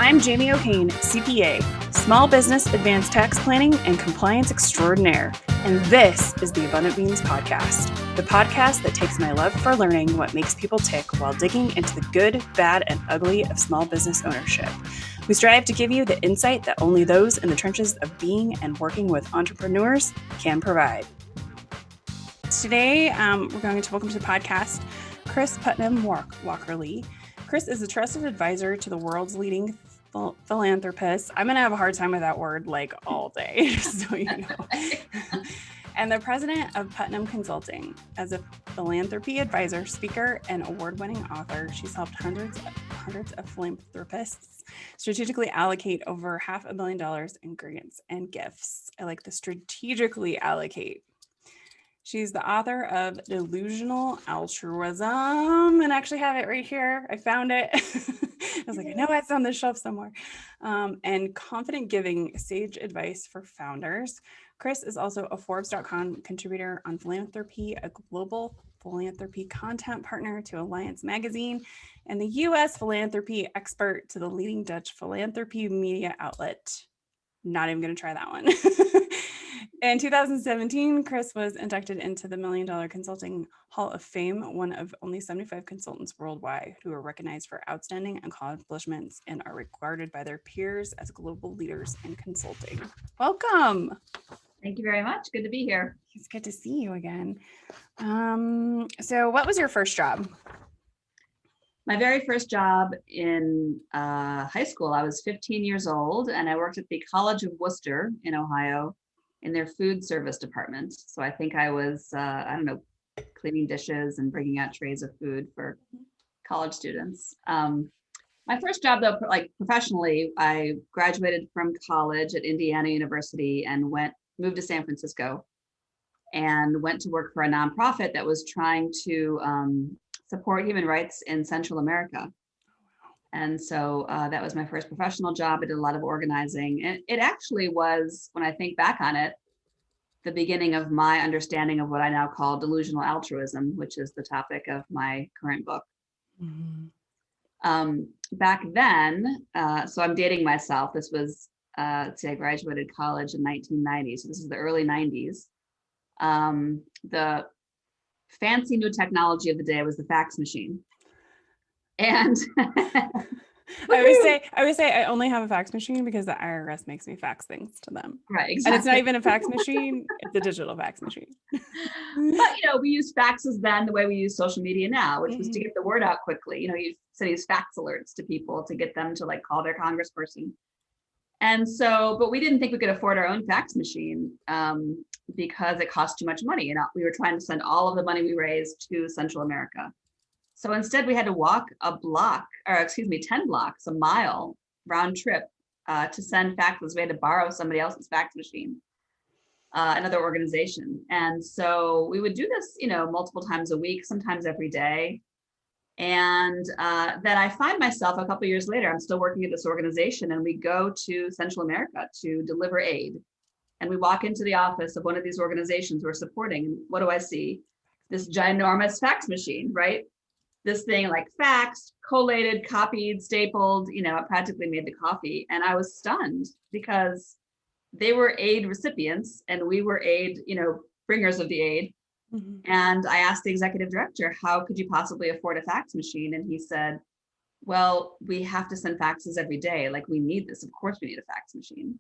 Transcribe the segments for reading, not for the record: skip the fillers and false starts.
I'm Jamie O'Kane, CPA, Small Business Advanced Tax Planning and Compliance Extraordinaire, and this is the Abundant Beans Podcast, the podcast that takes my love for learning what makes people tick while digging into the good, bad, and ugly of small business ownership. We strive to give you the insight that only those in the trenches of being and working with entrepreneurs can provide. Today, we're going to welcome to the podcast Kristen Putnam-Walkerly. Kris is a trusted advisor to the world's leading philanthropists. I'm going to have a hard time with that word like all day, just so you know. And the president of Putnam Consulting. As a philanthropy advisor, speaker, and award-winning author, she's helped hundreds of philanthropists strategically allocate over $500 million in grants and gifts. I like the strategically allocate. She's the author of Delusional, Altruism, and I actually have it right here. I found it. I was like, I know it's on the shelf somewhere. And Confident Giving, Sage Advice for Founders. Kris is also a Forbes.com contributor on philanthropy, a global philanthropy content partner to Alliance Magazine, and the U.S. philanthropy expert to the leading Dutch philanthropy media outlet. Not even going to try that one. In 2017, Kris was inducted into the $1 Million Consulting Hall of Fame, one of only 75 consultants worldwide who are recognized for outstanding accomplishments and are regarded by their peers as global leaders in consulting. Welcome. Thank you very much. Good to be here. It's good to see you again. So what was your first job? My very first job in high school, I was 15 years old, and I worked at the College of Worcester in Ohio in their food service department. So I think I was, cleaning dishes and bringing out trays of food for college students. My first job, though, like professionally, I graduated from college at Indiana University and moved to San Francisco and went to work for a nonprofit that was trying to support human rights in Central America. And so that was my first professional job. I did a lot of organizing. And it actually was, when I think back on it, the beginning of my understanding of what I now call delusional altruism, which is the topic of my current book. Mm-hmm. Back then, so I'm dating myself. This was, I graduated college in 1990. So this is the early 90s. The fancy new technology of the day was the fax machine. And I would say I only have a fax machine because the IRS makes me fax things to them. Right, exactly. And it's not even a fax machine, it's a digital fax machine. But we used faxes then the way we use social media now, which was to get the word out quickly. You send these fax alerts to people to get them to call their congressperson. And so, but we didn't think we could afford our own fax machine because it cost too much money. We were trying to send all of the money we raised to Central America. So instead we had to walk 10 blocks, a mile round trip to send faxes. We had to borrow somebody else's fax machine, another organization. And so we would do this, multiple times a week, sometimes every day. And then I find myself a couple of years later, I'm still working at this organization, and we go to Central America to deliver aid. And we walk into the office of one of these organizations we're supporting. And what do I see? This ginormous fax machine, right? This thing faxed, collated, copied, stapled, it practically made the coffee. And I was stunned because they were aid recipients and we were aid, bringers of the aid. Mm-hmm. And I asked the executive director, how could you possibly afford a fax machine? And he said, well, we have to send faxes every day. We need this. Of course we need a fax machine.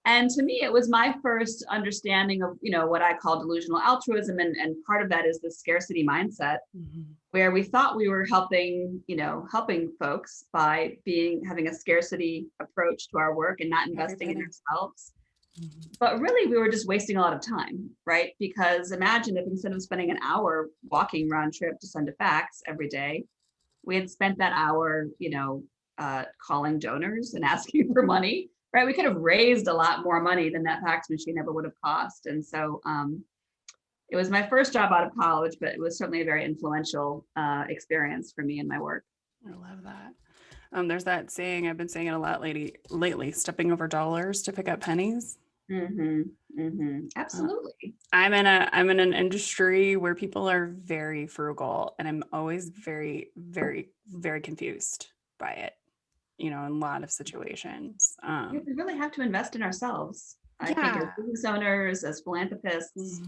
And to me, it was my first understanding of, what I call delusional altruism. And part of that is the scarcity mindset, mm-hmm. where we thought we were helping folks by having a scarcity approach to our work and not investing in ourselves. Mm-hmm. But really, we were just wasting a lot of time, right? Because imagine if instead of spending an hour walking round trip to send a fax every day, we had spent that hour, calling donors and asking for money. Right, we could have raised a lot more money than that fax machine ever would have cost. And so it was my first job out of college, but it was certainly a very influential experience for me in my work. I love that. There's that saying, I've been saying it a lot lately, stepping over dollars to pick up pennies. Mm-hmm. Mm-hmm. Absolutely. I'm in an industry where people are very frugal, and I'm always very, very, very confused by it. in a lot of situations. We really have to invest in ourselves. I think as business owners, as philanthropists,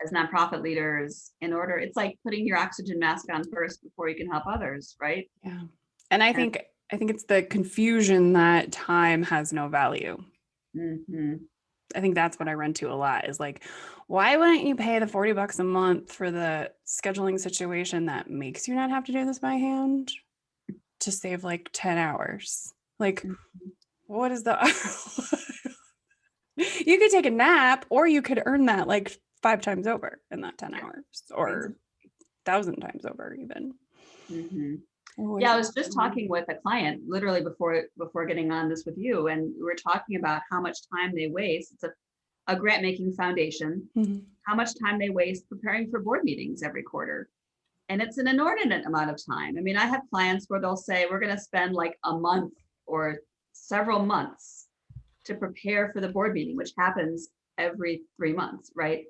as nonprofit leaders, it's like putting your oxygen mask on first before you can help others, right? Yeah. And I think it's the confusion that time has no value. I think that's what I run to a lot is like, why wouldn't you pay the $40 a month for the scheduling situation that makes you not have to do this by hand to save like 10 hours? Like, what is the you could take a nap, or you could earn that like 5 times over in that 10 hours, or 1,000 times over even. Yeah, I was just talking with a client literally before getting on this with you, and we were talking about how much time they waste. It's a grant making foundation, how much time they waste preparing for board meetings every quarter. And it's an inordinate amount of time. I mean, I have clients where they'll say, we're going to spend like a month or several months to prepare for the board meeting, which happens every 3 months, right?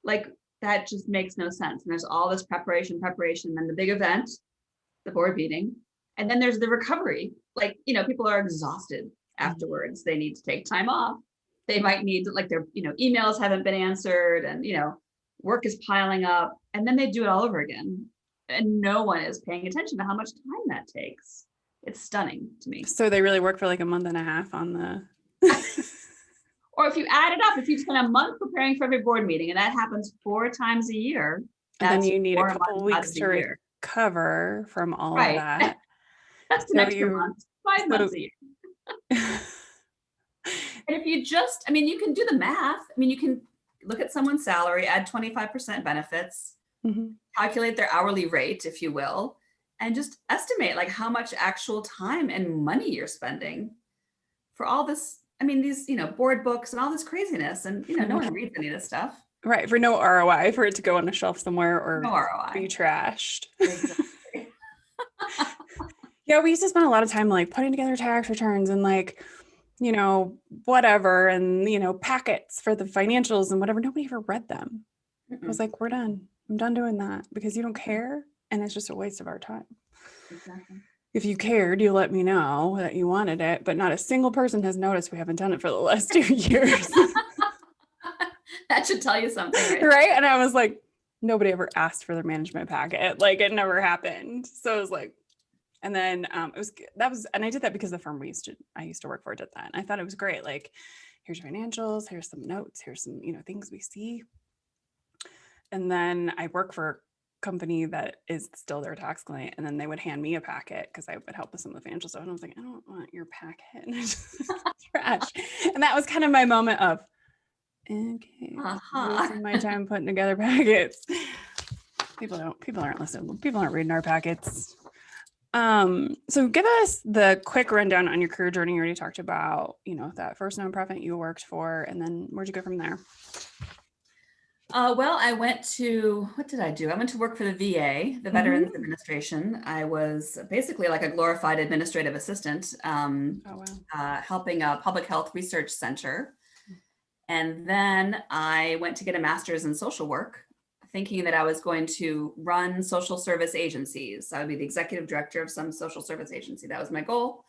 Like that just makes no sense. And there's all this preparation, and the big event, the board meeting. And then there's the recovery. Like, people are exhausted afterwards. They need to take time off. They might need like their, emails haven't been answered and, work is piling up, and then they do it all over again. And no one is paying attention to how much time that takes. It's stunning to me. So they really work for like a month and a half on the or if you add it up, if you spend a month preparing for every board meeting, and that happens 4 times a year, and then you need a couple weeks to recover from all of that. That's an extra month, 5 months a year. And if you you can do the math. I mean, you can look at someone's salary, add 25% benefits, calculate their hourly rate, if you will, and just estimate like how much actual time and money you're spending for all this. I mean, these, board books and all this craziness, and, no one reads any of this stuff. Right. For no ROI, for it to go on a shelf somewhere or no ROI. Be trashed. Exactly. Yeah. We used to spend a lot of time like putting together tax returns and like, whatever, and, packets for the financials and whatever. Nobody ever read them. I was like, we're done. I'm done doing that because you don't care. And it's just a waste of our time. Exactly. If you cared, you let me know that you wanted it, but not a single person has noticed we haven't done it for the last 2 years. That should tell you something, right? And I was like, nobody ever asked for their management packet. Like it never happened. So it was like, and then and I did that because the firm I used to work for did that. And I thought it was great. Like, here's your financials, here's some notes, here's some, things we see. And then I work for company that is still their tax client, and then they would hand me a packet because I would help with some of the financial stuff, and I was like, I don't want your packet. Trash. And that was kind of my moment of, okay, wasting my time putting together packets. People aren't listening. People aren't reading our packets. So give us the quick rundown on your career journey. You already talked about, that first nonprofit you worked for, and then where'd you go from there? Well, what did I do? I went to work for the VA, the Veterans Administration. I was basically like a glorified administrative assistant, helping a public health research center. And then I went to get a master's in social work, thinking that I was going to run social service agencies. I would be the executive director of some social service agency. That was my goal.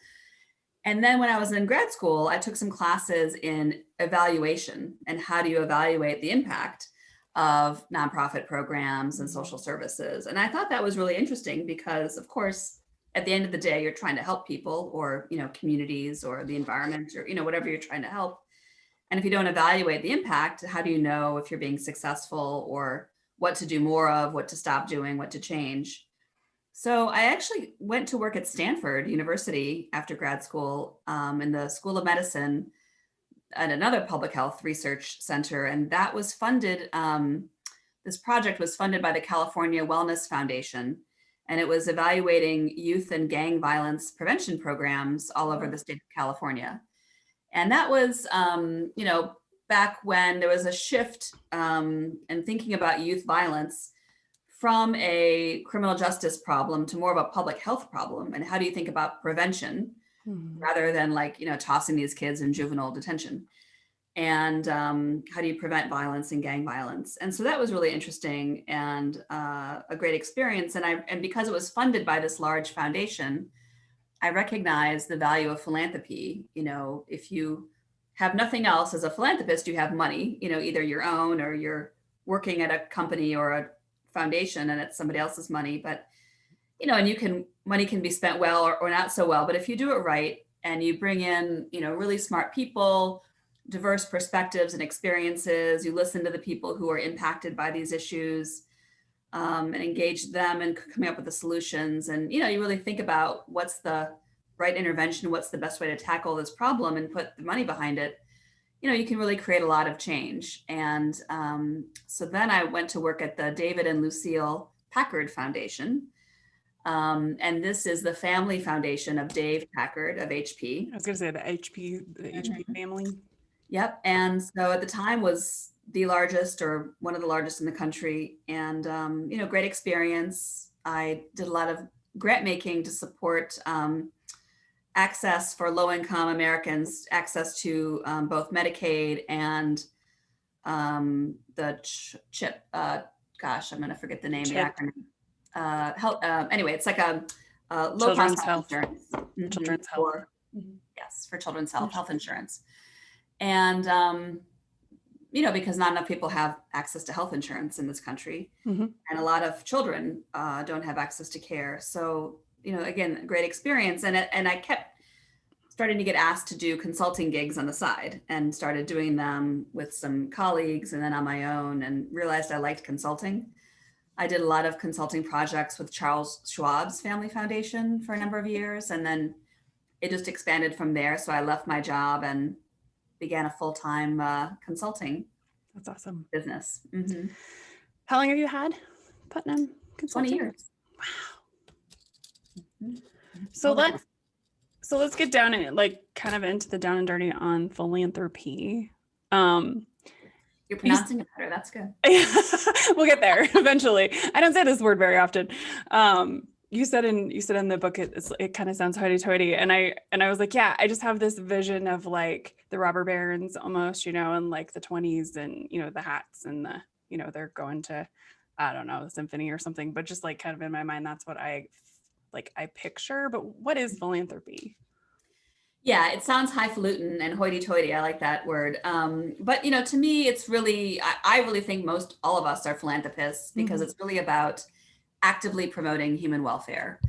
And then when I was in grad school, I took some classes in evaluation and how do you evaluate the impact of nonprofit programs and social services. And I thought that was really interesting because, of course, at the end of the day, you're trying to help people or, communities or the environment or, whatever you're trying to help. And if you don't evaluate the impact, how do you know if you're being successful or what to do more of, what to stop doing, what to change? So I actually went to work at Stanford University after grad school in the School of Medicine at another public health research center. And that was funded, this project was funded by the California Wellness Foundation. And it was evaluating youth and gang violence prevention programs all over the state of California. And that was, back when there was a shift in thinking about youth violence from a criminal justice problem to more of a public health problem. And how do you think about prevention rather than tossing these kids in juvenile detention? And how do you prevent violence and gang violence? And so that was really interesting and a great experience. And because it was funded by this large foundation, I recognize the value of philanthropy. You know, if you have nothing else as a philanthropist, you have money, you know, either your own or you're working at a company or a foundation and it's somebody else's money. But, you know, and money can be spent well or not so well. But if you do it right and you bring in, you know, really smart people, diverse perspectives and experiences, you listen to the people who are impacted by these issues, and engage them in coming up with the solutions. And, you know, you really think about what's the right intervention, what's the best way to tackle this problem and put the money behind it. You know, you can really create a lot of change. And so then I went to work at the David and Lucille Packard Foundation. And this is the family foundation of Dave Packard of HP. I was going to say the HP family. Yep. And so at the time was the largest or one of the largest in the country. And, you know, great experience. I did a lot of grant making to support access for low-income Americans, access to both Medicaid and the CHIP, gosh, I'm going to forget the name of the acronym. Health, anyway, it's like a low-cost health insurance. Children's health. Yes, for children's health insurance. And, you know, because not enough people have access to health insurance in this country, and a lot of children don't have access to care. So, you know, again, great experience. And I kept starting to get asked to do consulting gigs on the side and started doing them with some colleagues and then on my own, and realized I liked consulting. I did a lot of consulting projects with Charles Schwab's Family Foundation for a number of years. And then it just expanded from there. So I left my job and began a full-time consulting. That's awesome. Business. How long have you had Putnam Consulting? 20 years. Wow. So let's get down and like kind of into the down and dirty on philanthropy. You're pronouncing it better. That's good. We'll get there eventually. I don't say this word very often. You said in the book, it kind of sounds hoity-toity. And I was like, yeah, I just have this vision of like the robber barons almost, you know, in like the 20s and, you know, the hats and the, you know, they're going to, I don't know, the symphony or something, but just like kind of in my mind, that's what I picture. But what is philanthropy? Yeah, it sounds highfalutin and hoity-toity. I like that word. But, you know, to me, it's really, I really think all of us are philanthropists because it's really about actively promoting human welfare.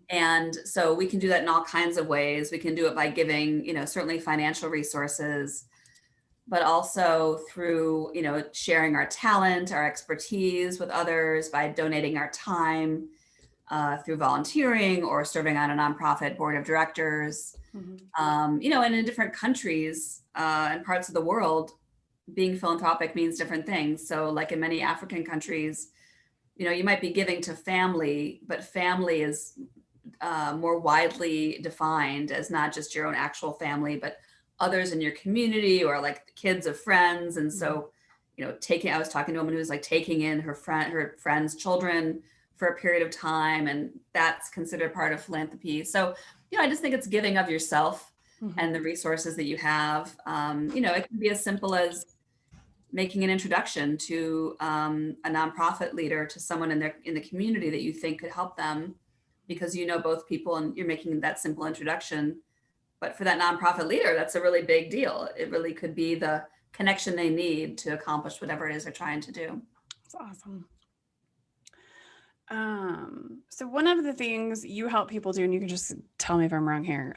And so we can do that in all kinds of ways. We can do it by giving, you know, certainly financial resources, but also through, you know, sharing our talent, our expertise with others, by donating our time, through volunteering or serving on a nonprofit board of directors. You know, and in different countries and parts of the world, being philanthropic means different things. So like in many African countries, you know, you might be giving to family, but family is more widely defined as not just your own actual family, but others in your community or like kids of friends. And so, you know, I was talking to a woman who was like taking in her friend's children for a period of time, and that's considered part of philanthropy. So, you know, I just think it's giving of yourself and the resources that you have. You know, it can be as simple as making an introduction to a nonprofit leader, to someone in the community that you think could help them, because you know both people and you're making that simple introduction. But for that nonprofit leader, that's a really big deal. It really could be the connection they need to accomplish whatever it is they're trying to do. That's awesome. So one of the things you help people do, and you can just tell me if I'm wrong here,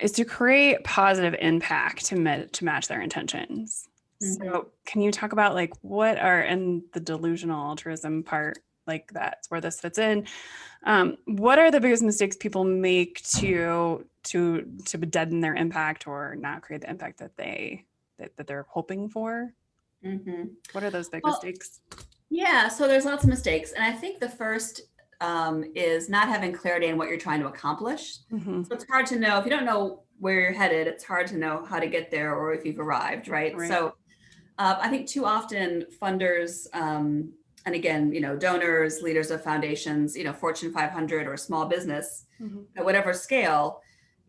is to create positive impact to match their intentions. So can you talk about like what are, and the delusional altruism part, like that's where this fits in. What are the biggest mistakes people make to deaden their impact or not create the impact that they're hoping for? What are those big mistakes? Yeah, so there's lots of mistakes. And I think the first is not having clarity on what you're trying to accomplish. So it's hard to know, if you don't know where you're headed, it's hard to know how to get there or if you've arrived, right? So I think too often funders, and again, you know, donors, leaders of foundations, you know, Fortune 500 or small business, at whatever scale,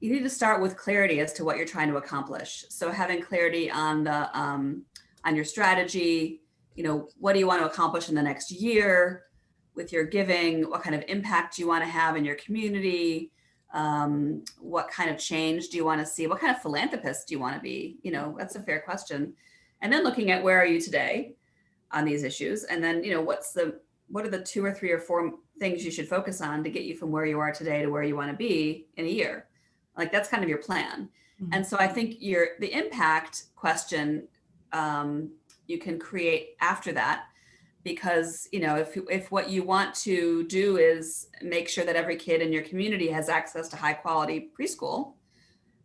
you need to start with clarity as to what you're trying to accomplish. So having clarity on your strategy, you know, what do you want to accomplish in the next year? with your giving, what kind of impact you want to have in your community, what kind of change do you want to see, what kind of philanthropist do you want to be? You know, that's a fair question. And then looking at where are you today on these issues, and then, you know, what are the 2 or 3 or 4 things you should focus on to get you from where you are today to where you want to be in a year. Like, that's kind of your plan. Mm-hmm. And so I think the impact question you can create after that, because, you know, if what you want to do is make sure that every kid in your community has access to high quality preschool,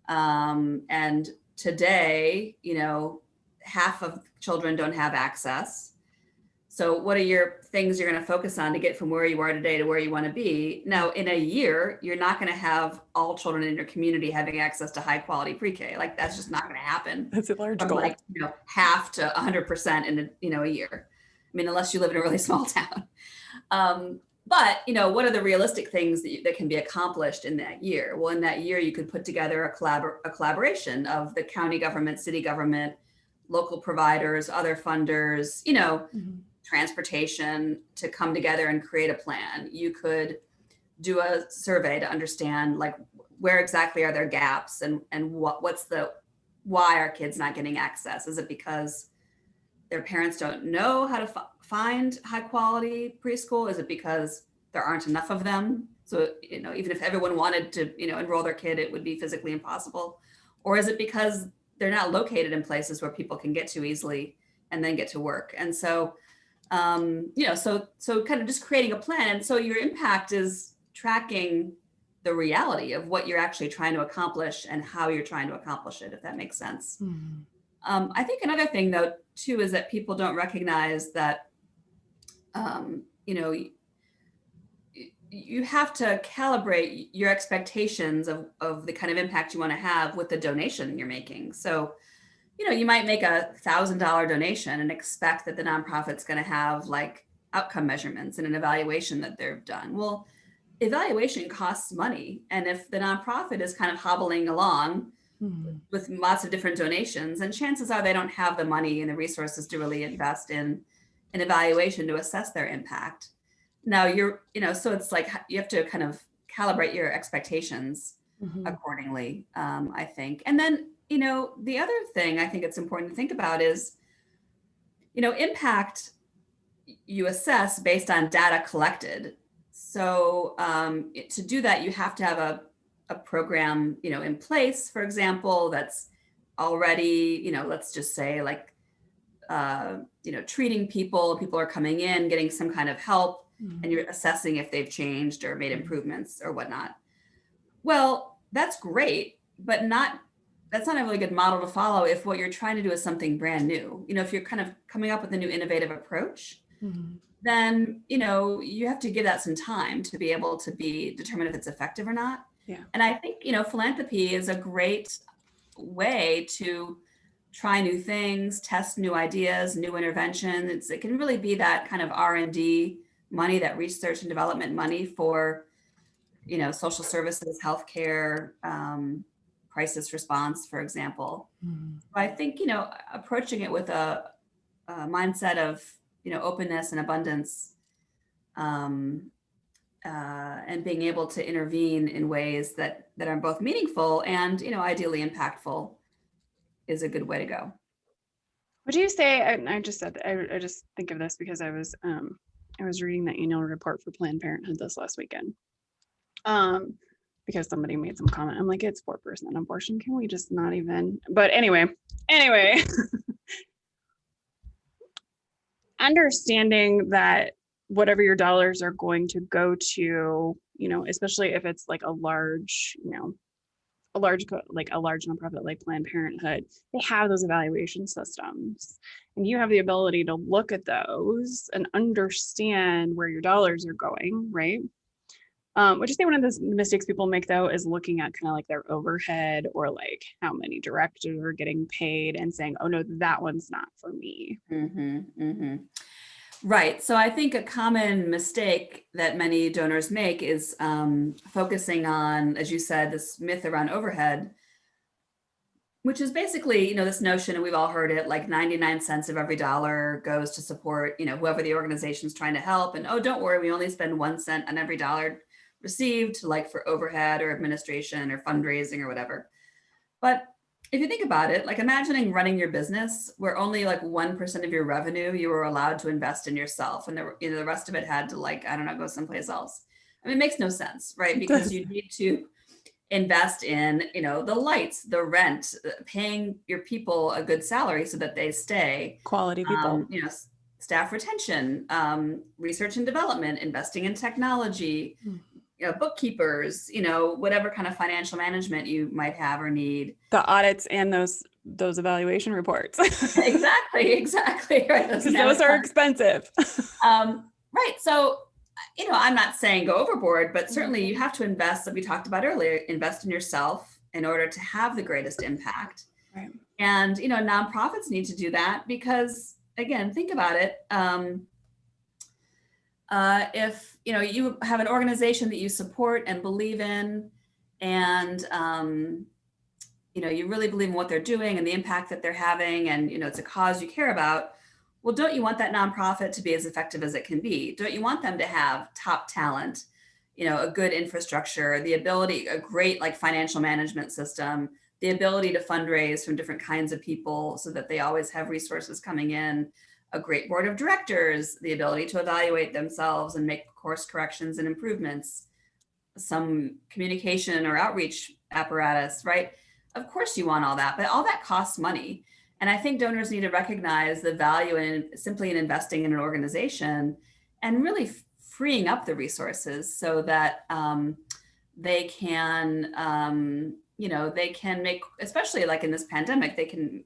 and today, you know, half of children don't have access. So what are your things you're going to focus on to get from where you are today to where you want to be? Now, in a year, you're not going to have all children in your community having access to high quality pre-K. Like, that's just not going to happen. That's a large from goal. Like, you know, half to 100% in a year. I mean, unless you live in a really small town. But, you know, what are the realistic things that can be accomplished in that year? Well, in that year, you could put together a collaboration of the county government, city government, local providers, other funders, you know, transportation, to come together and create a plan. You could do a survey to understand, like, where exactly are there gaps, and why are kids not getting access? Is it because their parents don't know how to find high quality preschool? Is it because there aren't enough of them? So, you know, even if everyone wanted to, you know, enroll their kid, it would be physically impossible. Or is it because they're not located in places where people can get to easily and then get to work? And so, you know, so kind of just creating a plan. And so your impact is tracking the reality of what you're actually trying to accomplish and how you're trying to accomplish it, if that makes sense. Mm-hmm. I think another thing, though, too, is that people don't recognize that, you know, you have to calibrate your expectations of the kind of impact you want to have with the donation you're making. So, you know, you might make $1,000 donation and expect that the nonprofit's going to have like outcome measurements and an evaluation that they've done. Well, evaluation costs money. And if the nonprofit is kind of hobbling along with lots of different donations, and chances are they don't have the money and the resources to really invest in an evaluation to assess their impact. Now you know, so it's like you have to kind of calibrate your expectations accordingly, I think. And then, you know, the other thing I think it's important to think about is, you know, impact you assess based on data collected. So to do that, you have to have a program, you know, in place, for example, that's already, you know, let's just say like, you know, treating people are coming in, getting some kind of help, and you're assessing if they've changed or made improvements or whatnot. Well, that's great, but that's not a really good model to follow if what you're trying to do is something brand new. You know, if you're kind of coming up with a new innovative approach, then, you know, you have to give that some time to be able to determine if it's effective or not. Yeah. And I think, you know, philanthropy is a great way to try new things, test new ideas, new interventions. It can really be that kind of R&D money, that research and development money for, you know, social services, healthcare, crisis response, for example. I think, you know, approaching it with a mindset of, you know, openness and abundance, and being able to intervene in ways that are both meaningful and, you know, ideally impactful is a good way to go. Would you say, I just said, I just think of this because I was reading the annual report for Planned Parenthood this last weekend. Because somebody made some comment. I'm like, it's 4% abortion. Can we just not even? But anyway, understanding that whatever your dollars are going to go to, you know, especially if it's like a large nonprofit like Planned Parenthood, they have those evaluation systems, and you have the ability to look at those and understand where your dollars are going, right? Would you say one of the mistakes people make, though, is looking at kind of like their overhead or like how many directors are getting paid and saying, oh no, that one's not for me. Right. So I think a common mistake that many donors make is focusing on, as you said, this myth around overhead. Which is basically, this notion, and we've all heard it, like 99 cents of every dollar goes to support, whoever the organization's trying to help. And oh, don't worry, we only spend 1 cent on every dollar received, like for overhead or administration or fundraising or whatever. But if you think about it, like imagining running your business where only like 1% of your revenue you were allowed to invest in yourself, and the rest of it had to, like, I don't know, go someplace else. I mean, it makes no sense, right? Because you need to invest in, the lights, the rent, paying your people a good salary so that they stay, Quality people. Staff retention, research and development, investing in technology, bookkeepers, whatever kind of financial management you might have or need. The audits and those evaluation reports. Exactly. Right. Those are expensive. Right. So, I'm not saying go overboard, but certainly you have to invest, that we talked about earlier, invest in yourself in order to have the greatest impact. Right. And, nonprofits need to do that because, again, think about it. If, you have an organization that you support and believe in, and, you really believe in what they're doing and the impact that they're having, and, it's a cause you care about, well, don't you want that nonprofit to be as effective as it can be? Don't you want them to have top talent, a good infrastructure, the ability, a great like financial management system, the ability to fundraise from different kinds of people so that they always have resources coming in, a great board of directors, the ability to evaluate themselves and make course corrections and improvements, some communication or outreach apparatus, right? Of course you want all that, but all that costs money. And I think donors need to recognize the value in simply in investing in an organization and really freeing up the resources so that they can, they can make, especially like in this pandemic, they can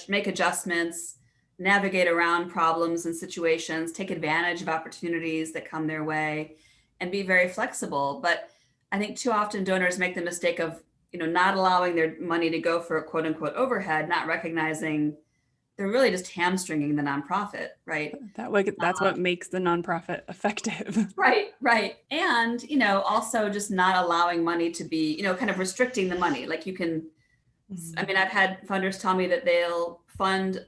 make adjustments, navigate around problems and situations, take advantage of opportunities that come their way, and be very flexible. But I think too often donors make the mistake of not allowing their money to go for a quote unquote overhead, not recognizing they're really just hamstringing the nonprofit, right? That way, that's what makes the nonprofit effective. Right. And, also just not allowing money to be, kind of restricting the money. Like you can, I mean, I've had funders tell me that they'll fund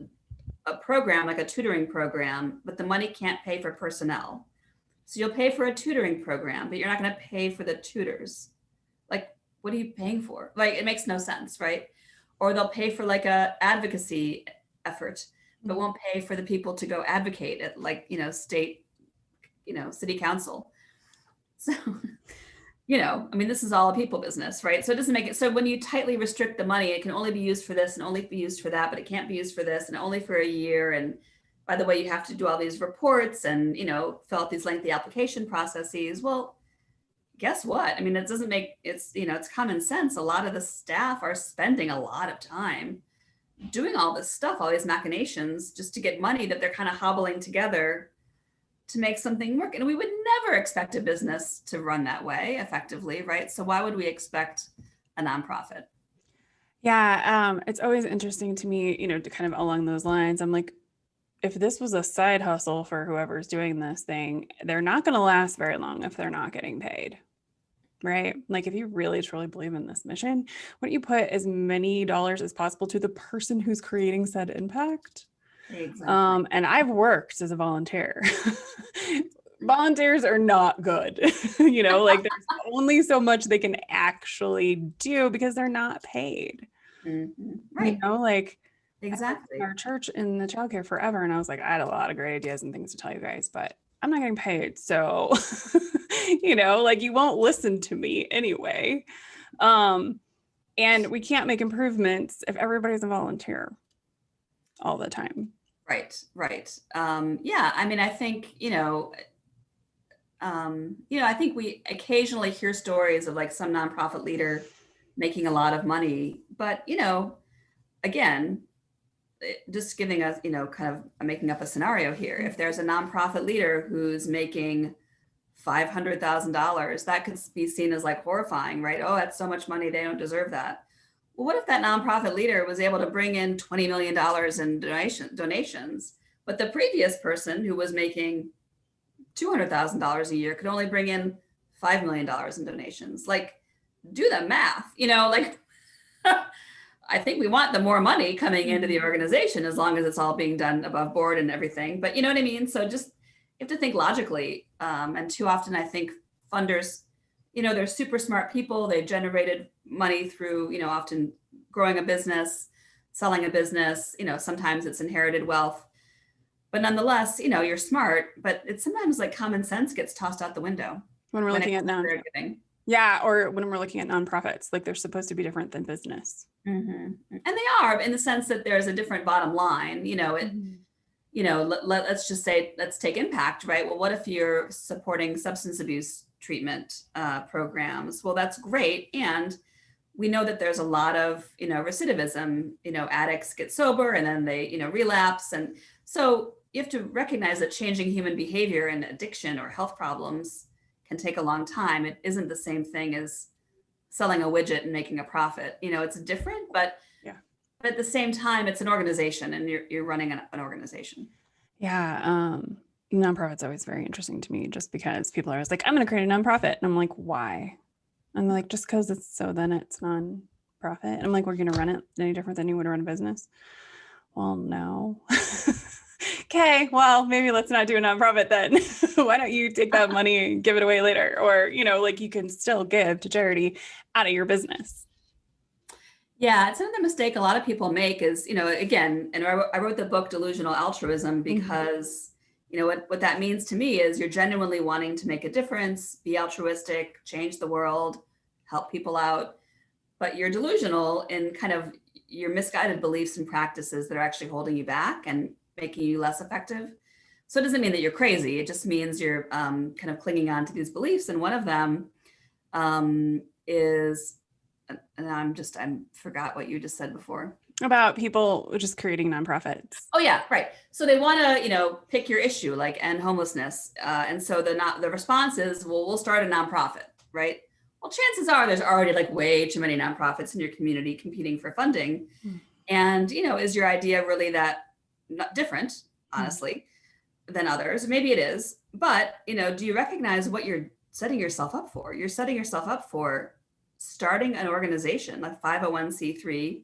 a program, like a tutoring program, but the money can't pay for personnel. So you'll pay for a tutoring program, but you're not going to pay for the tutors. Like, what are you paying for? Like, it makes no sense, right? Or they'll pay for like a advocacy effort, but won't pay for the people to go advocate at like, state, city council. So, I mean, this is all a people business, right? So it doesn't make it, so when you tightly restrict the money, it can only be used for this and only be used for that, but it can't be used for this and only for a year. And by the way, you have to do all these reports and, fill out these lengthy application processes. Well, guess what? I mean, it doesn't make, it's common sense. A lot of the staff are spending a lot of time doing all this stuff, all these machinations, just to get money that they're kind of hobbling together to make something work. And we would never expect a business to run that way effectively, right? So why would we expect a nonprofit? Yeah, it's always interesting to me, to kind of along those lines. I'm like, if this was a side hustle for whoever's doing this thing, they're not going to last very long if they're not getting paid. Right? Like if you really truly believe in this mission, why don't you put as many dollars as possible to the person who's creating said impact? Exactly. And I've worked as a volunteer. Volunteers are not good. Like there's only so much they can actually do because they're not paid. Mm-hmm. Right. Like exactly. Our church in the childcare forever. And I was like, I had a lot of great ideas and things to tell you guys, but I'm not getting paid. So, like you won't listen to me anyway. And we can't make improvements if everybody's a volunteer all the time. Right. Yeah. I mean, I think, I think we occasionally hear stories of like some nonprofit leader making a lot of money, but, again, just giving us, kind of making up a scenario here. If there's a nonprofit leader who's making $500,000, that could be seen as like horrifying, right? Oh, that's so much money. They don't deserve that. Well, what if that nonprofit leader was able to bring in $20 million in donations, but the previous person who was making $200,000 a year could only bring in $5 million in donations? Like, do the math, like, I think we want the more money coming into the organization as long as it's all being done above board and everything. But you know what I mean? So just you have to think logically. And too often I think funders, they're super smart people. They've generated money through, often growing a business, selling a business, sometimes it's inherited wealth. But nonetheless, you're smart, but it's sometimes like common sense gets tossed out the window. When we're looking at yeah, or when we're looking at nonprofits, like they're supposed to be different than business. Mm-hmm. And they are, in the sense that there's a different bottom line. Let's just say, let's take impact, right? Well, what if you're supporting substance abuse treatment programs? Well, that's great. And we know that there's a lot of, recidivism, addicts get sober and then they, relapse. And so you have to recognize that changing human behavior and addiction or health problems can take a long time. It isn't the same thing as selling a widget and making a profit. It's different, but at the same time, it's an organization and you're running an organization. Yeah. Nonprofit's always very interesting to me, just because people are always like, I'm going to create a nonprofit. And I'm like, why? And they're like, just because then it's nonprofit. And I'm like, we're going to run it any different than you would run a business? Well, no. Okay, well, maybe let's not do a nonprofit then. Why don't you take that money and give it away later? Or, you can still give to charity out of your business. Yeah, it's another mistake a lot of people make is, again, and I wrote the book Delusional Altruism because, what that means to me is you're genuinely wanting to make a difference, be altruistic, change the world, help people out, but you're delusional in kind of your misguided beliefs and practices that are actually holding you back and making you less effective. So it doesn't mean that you're crazy. It just means you're kind of clinging on to these beliefs. And one of them is, and I forgot what you just said before. About people just creating nonprofits. Oh yeah, right. So they want to, pick your issue, like end homelessness. And so the response is, well, we'll start a nonprofit, right? Well, chances are there's already like way too many nonprofits in your community competing for funding. And, is your idea really that not different, honestly, than others? Maybe it is, but, do you recognize what you're setting yourself up for? You're setting yourself up for starting an organization, a 501c3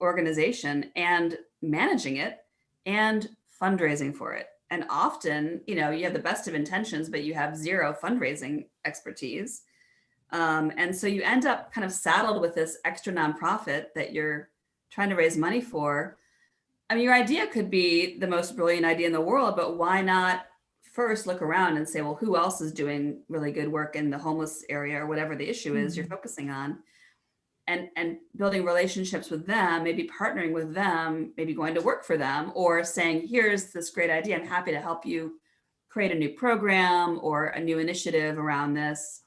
organization, and managing it and fundraising for it. And often, you have the best of intentions, but you have zero fundraising expertise. And so you end up kind of saddled with this extra nonprofit that you're trying to raise money for. I mean, your idea could be the most brilliant idea in the world, but why not first look around and say, well, who else is doing really good work in the homeless area or whatever the issue is you're focusing on, and building relationships with them, maybe partnering with them, maybe going to work for them, or saying, here's this great idea. I'm happy to help you create a new program or a new initiative around this.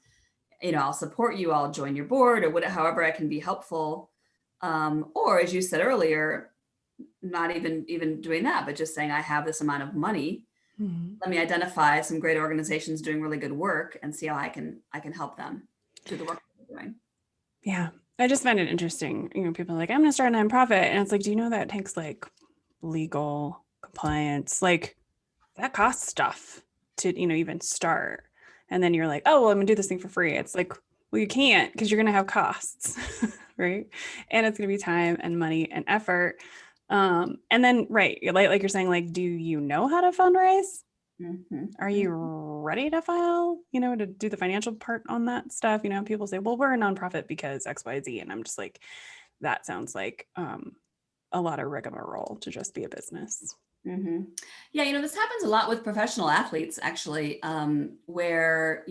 I'll support you. I'll join your board or whatever, however I can be helpful. Or as you said earlier, not even doing that, but just saying, I have this amount of money. Let me identify some great organizations doing really good work and see how I can help them do the work they're doing. Yeah. I just find it interesting. People are like, I'm going to start a nonprofit. And it's like, do you know that takes like legal compliance, like that costs stuff to, even start. And then you're like, oh, well, I'm gonna do this thing for free. It's like, well, you can't, because you're going to have costs, right? And it's going to be time and money and effort. And then, right, like you're saying, like, do you know how to fundraise? Are you ready to file, to do the financial part on that stuff? People say, well, we're a nonprofit because X, Y, Z. And I'm just like, that sounds like a lot of rigmarole to just be a business. Yeah, this happens a lot with professional athletes, actually, where,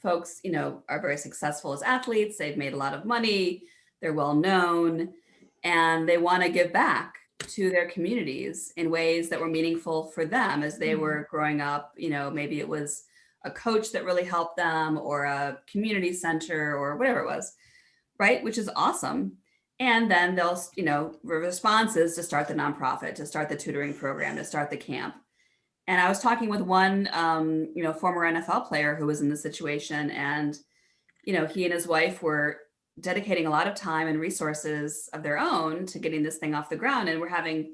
folks, are very successful as athletes. They've made a lot of money. They're well known, and they want to give back to their communities in ways that were meaningful for them as they were growing up. Maybe it was a coach that really helped them, or a community center, or whatever it was, right? Which is awesome. And then they'll, the response is to start the nonprofit, to start the tutoring program, to start the camp. And I was talking with one, former NFL player who was in this situation, and, he and his wife were dedicating a lot of time and resources of their own to getting this thing off the ground. And we're having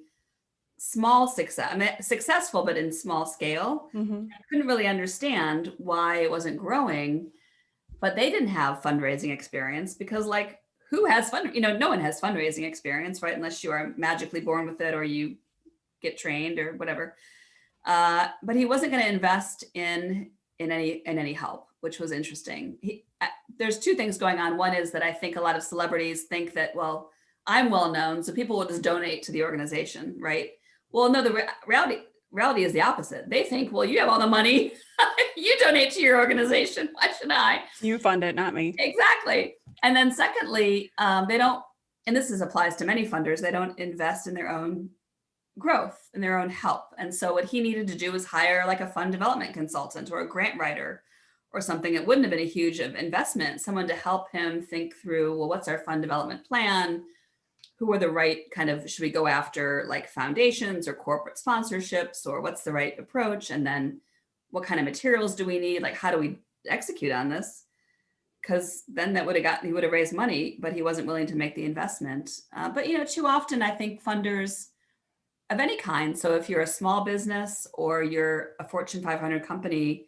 small success, successful, but in small scale. I couldn't really understand why it wasn't growing, but they didn't have fundraising experience because, like, who has no one has fundraising experience, right? Unless you are magically born with it or you get trained or whatever. But he wasn't going to invest in any help, which was interesting. There's two things going on. One is that I think a lot of celebrities think that, well, I'm well known, so people will just donate to the organization, right? Well, no, the reality is the opposite. They think, well, you have all the money, you donate to your organization. Why should I? You fund it, not me. Exactly. And then secondly, they don't, and this applies to many funders, they don't invest in their own growth and their own help. And so what he needed to do was hire like a fund development consultant or a grant writer or something. It wouldn't have been a huge investment, someone to help him think through, well, what's our fund development plan? Who are the right kind of, should we go after like foundations or corporate sponsorships, or what's the right approach? And then what kind of materials do we need? Like, how do we execute on this? Because then he would have raised money, but he wasn't willing to make the investment. But, too often I think funders of any kind, so if you're a small business or you're a Fortune 500 company,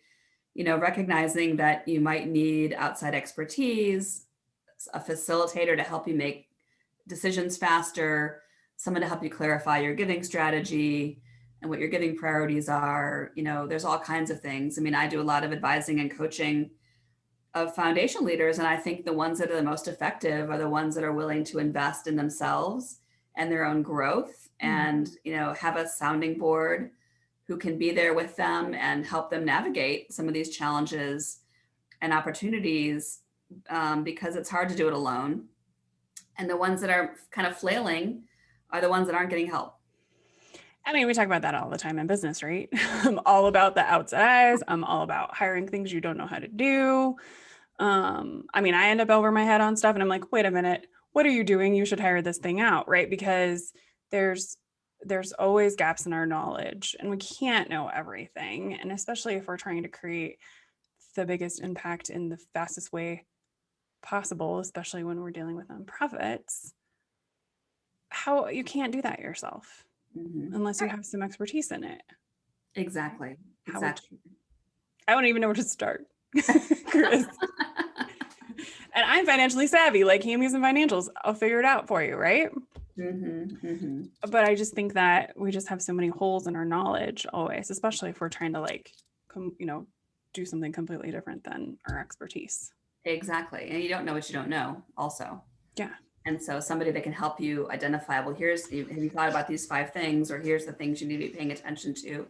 recognizing that you might need outside expertise, a facilitator to help you make decisions faster, someone to help you clarify your giving strategy and what your giving priorities are. There's all kinds of things. I mean, I do a lot of advising and coaching of foundation leaders, and I think the ones that are the most effective are the ones that are willing to invest in themselves and their own growth, and have a sounding board who can be there with them and help them navigate some of these challenges and opportunities, because it's hard to do it alone. And the ones that are kind of flailing are the ones that aren't getting help. I mean, we talk about that all the time in business, right? I'm all about the outside eyes. I'm all about hiring things you don't know how to do. I mean, I end up over my head on stuff and I'm like, wait a minute, what are you doing? You should hire this thing out, right? Because there's always gaps in our knowledge and we can't know everything. And especially if we're trying to create the biggest impact in the fastest way possible, especially when we're dealing with nonprofits, you can't do that yourself unless you have some expertise in it. Exactly. I don't even know where to start, Kris. And I'm financially savvy, like hand me some financials. I'll figure it out for you, right? But I just think that we just have so many holes in our knowledge always, especially if we're trying to do something completely different than our expertise. Exactly. And you don't know what you don't know also. Yeah. And so somebody that can help you identify, well, have you thought about these 5 things, or here's the things you need to be paying attention to.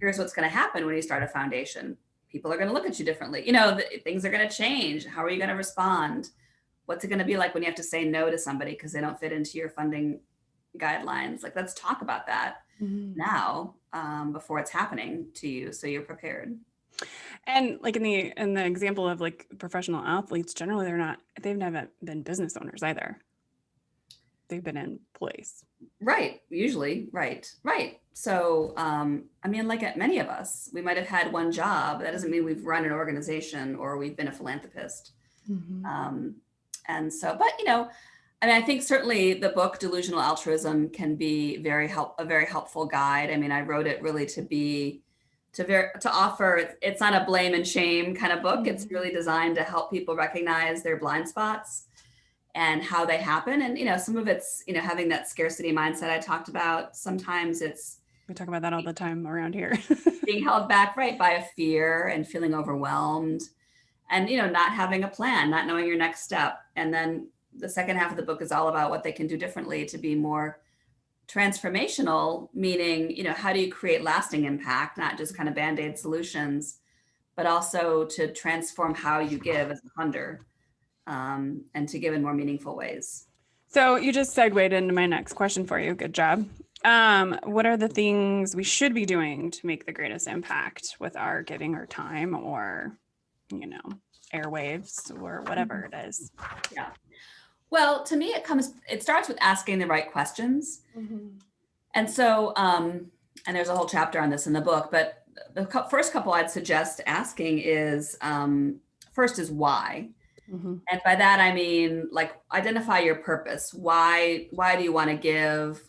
Here's what's going to happen when you start a foundation. People are going to look at you differently. Things are going to change. How are you going to respond? What's it going to be like when you have to say no to somebody because they don't fit into your funding guidelines? Like, let's talk about that now, before it's happening to you, so you're prepared. And like in the example of like professional athletes, generally they've never been business owners either. They've been employees. Right. Usually. Right. So, I mean, like at many of us, we might've had one job. That doesn't mean we've run an organization or we've been a philanthropist. And so, but I mean, I think certainly the book Delusional Altruism can be a very helpful guide. I mean, I wrote it really to offer, it's not a blame and shame kind of book. It's really designed to help people recognize their blind spots and how they happen. And, some of it's, having that scarcity mindset I talked about. Sometimes we talk about that all the time around here. Being held back, right, by a fear and feeling overwhelmed and, not having a plan, not knowing your next step. And then the second half of the book is all about what they can do differently to be more transformational, meaning, how do you create lasting impact, not just kind of Band-Aid solutions, but also to transform how you give as a funder, and to give in more meaningful ways. So you just segued into my next question for you. Good job. What are the things we should be doing to make the greatest impact with our giving or time or, airwaves or whatever it is? Yeah. Well, to me, it starts with asking the right questions. And so, and there's a whole chapter on this in the book, but the first couple I'd suggest asking is, first is why. And by that, I mean, like, identify your purpose. Why do you want to give?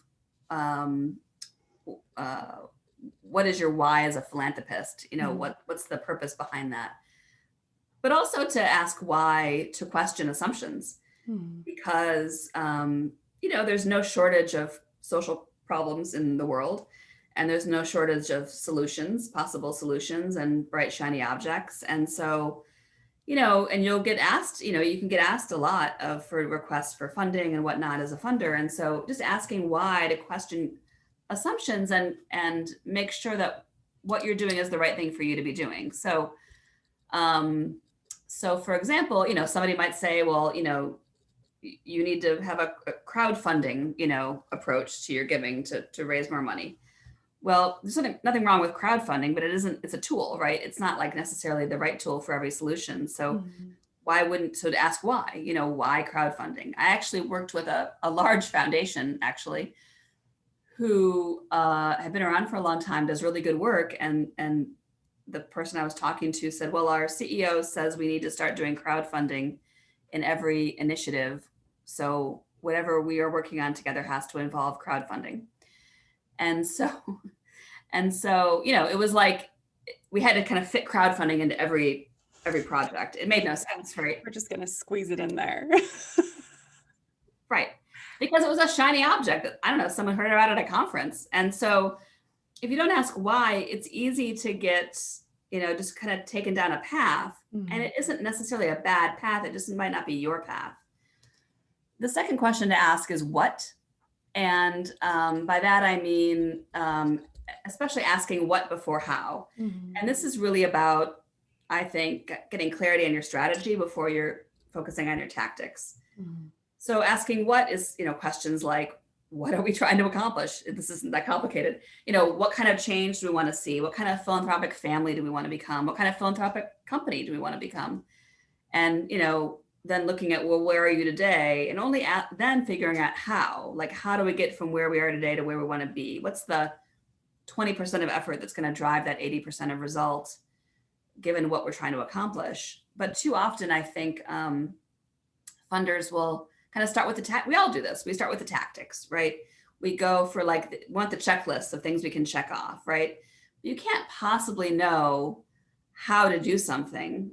What is your why as a philanthropist? What's the purpose behind that? But also to ask why, to question assumptions. because, there's no shortage of social problems in the world, and there's no shortage of possible solutions and bright, shiny objects. And so, and you'll get asked, you can get asked a lot for requests for funding and whatnot as a funder. And so just asking why, to question assumptions and make sure that what you're doing is the right thing for you to be doing. So, for example, somebody might say, well, you need to have a crowdfunding, approach to your giving to raise more money. Well, there's nothing wrong with crowdfunding, but it's a tool, right? It's not like necessarily the right tool for every solution. So to ask why, why crowdfunding? I actually worked with a large foundation, actually, who have been around for a long time, does really good work. And the person I was talking to said, well, our CEO says we need to start doing crowdfunding in every initiative. So whatever we are working on together has to involve crowdfunding. And so, it was like we had to kind of fit crowdfunding into every project. It made no sense, right? We're just going to squeeze it in there. Right. Because it was a shiny object that, I don't know, someone heard about at a conference. And so if you don't ask why, it's easy to get, just kind of taken down a path. And it isn't necessarily a bad path. It just might not be your path. The second question to ask is what? And by that, I mean, especially asking what before how. And this is really about, I think, getting clarity on your strategy before you're focusing on your tactics. So asking what is, questions like, what are we trying to accomplish? This isn't that complicated. What kind of change do we want to see? What kind of philanthropic family do we want to become? What kind of philanthropic company do we want to become? And, then looking at, well, where are you today? And only then figuring out how do we get from where we are today to where we want to be? What's the 20% of effort that's going to drive that 80% of result, given what we're trying to accomplish? But too often, I think funders will kind of start with we all do this. We start with the tactics, right? We go for want the checklist of things we can check off, right? You can't possibly know how to do something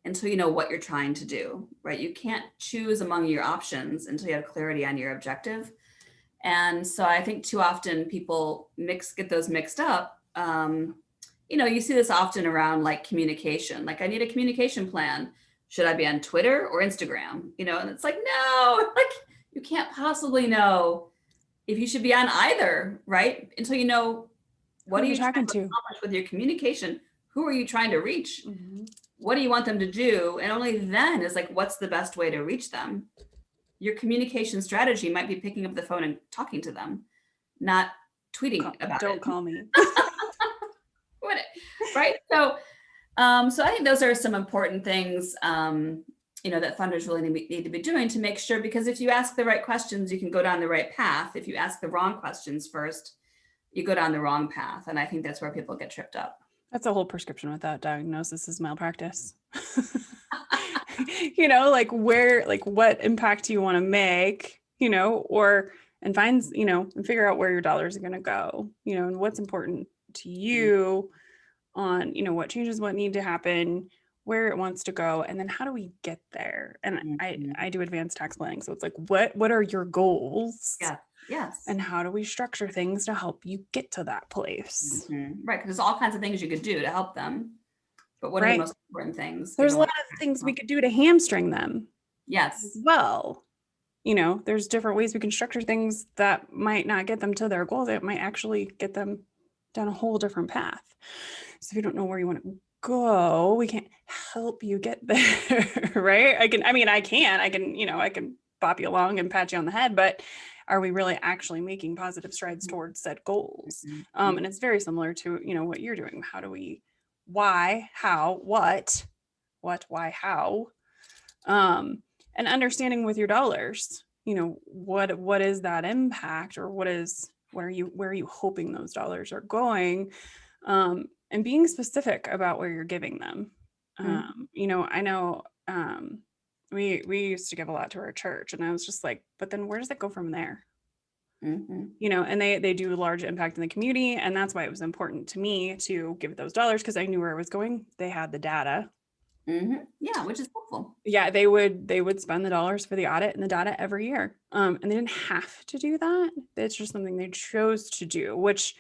until you know what you're trying to do, right? You can't choose among your options until you have clarity on your objective. And so I think too often people get those mixed up. You see this often around communication. I need a communication plan. Should I be on Twitter or Instagram? And it's no, you can't possibly know if you should be on either, right? Until you know what are you trying to accomplish with your communication? Who are you trying to reach? What do you want them to do? And only then is what's the best way to reach them? Your communication strategy might be picking up the phone and talking to them, not tweeting about it. Don't call me. Right? So I think those are some important things, that funders really need to be doing to make sure, because if you ask the right questions, you can go down the right path. If you ask the wrong questions first, you go down the wrong path. And I think that's where people get tripped up. That's a whole prescription without diagnosis is malpractice. What impact do you want to make, and find, and figure out where your dollars are going to go, and what's important to you on, what changes, what need to happen, where it wants to go, and then how do we get there? And I do advanced tax planning. So it's what are your goals? Yeah. Yes. And how do we structure things to help you get to that place? Right. Because there's all kinds of things you could do to help them. But what are the most important things? There's a lot of things we could do to hamstring them. Yes. As well. There's different ways we can structure things that might not get them to their goals. It might actually get them down a whole different path. So if you don't know where you want to go, we can't help you get there. Right. I can bop you along and pat you on the head, but are we really actually making positive strides towards said goals? And it's very similar to, what you're doing. How do we, why, how, what, why, how, and understanding with your dollars, what is that impact, or where are you hoping those dollars are going? And being specific about where you're giving them. I know, we used to give a lot to our church, and I was just but then where does it go from there? And they do a large impact in the community. And that's why it was important to me to give those dollars, because I knew where I was going. They had the data. Yeah, which is helpful. Yeah, they would spend the dollars for the audit and the data every year. And they didn't have to do that. It's just something they chose to do, which,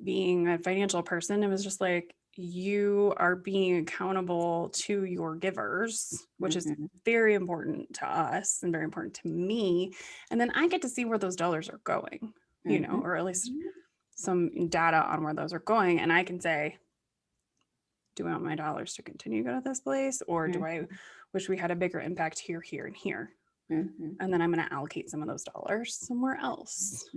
being a financial person, it was just like, you are being accountable to your givers, which is very important to us and very important to me. And then I get to see where those dollars are going, or at least some data on where those are going. And I can say, do I want my dollars to continue to go to this place? Or do I wish we had a bigger impact here, here, and here? And then I'm going to allocate some of those dollars somewhere else.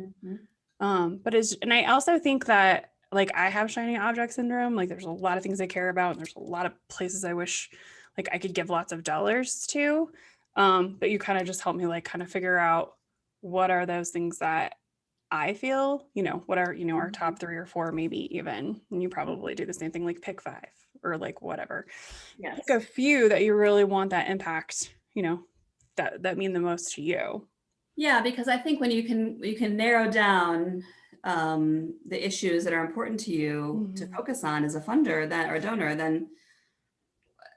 And I also think that, like, I have shiny object syndrome. Like, there's a lot of things I care about. And there's a lot of places I wish, like, I could give lots of dollars to. But you kind of just help me, like, kind of figure out what are those things that I feel, what are, our top 3 or 4, maybe even. And you probably do the same thing, like pick 5 or like whatever. Yes. Pick a few that you really want that impact, that mean the most to you. Yeah, because I think when you can narrow down the issues that are important to you to focus on as a funder or donor, then